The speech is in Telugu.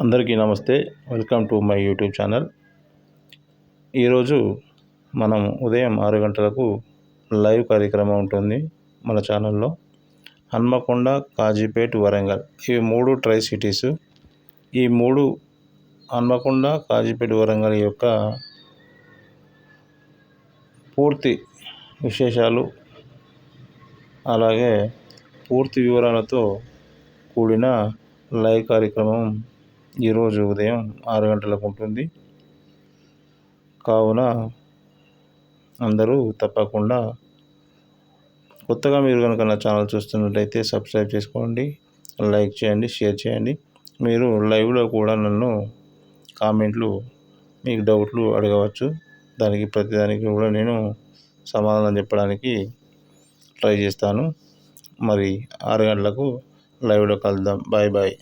అందరికీ నమస్తే. Welcome to my YouTube channel. ఈరోజు మనం ఉదయం 6 గంటలకు లైవ్ కార్యక్రమం ఉంటుంది మన ఛానల్లో. హన్మకొండ, కాజీపేట్, వరంగల్ ఇవి 3 ట్రై సిటీస్. ఈ 3 హన్మకొండ, కాజీపేట్, వరంగల్ యొక్క పూర్తి విశేషాలు అలాగే పూర్తి వివరాలతో కూడిన లైవ్ కార్యక్రమం ఈరోజు ఉదయం 6 గంటలకు ఉంటుంది. కావున అందరూ తప్పకుండా కొత్తగా మీరు కనుక నా ఛానల్ చూస్తున్నట్టయితే సబ్స్క్రైబ్ చేసుకోండి, లైక్ చేయండి, షేర్ చేయండి. మీరు లైవ్లో కూడా నన్ను కామెంట్లు, మీకు డౌట్లు అడగవచ్చు. ప్రతిదానికి కూడా నేను సమాధానం చెప్పడానికి ట్రై చేస్తాను. మరి 6 గంటలకు లైవ్లో కలుద్దాం. Bye bye.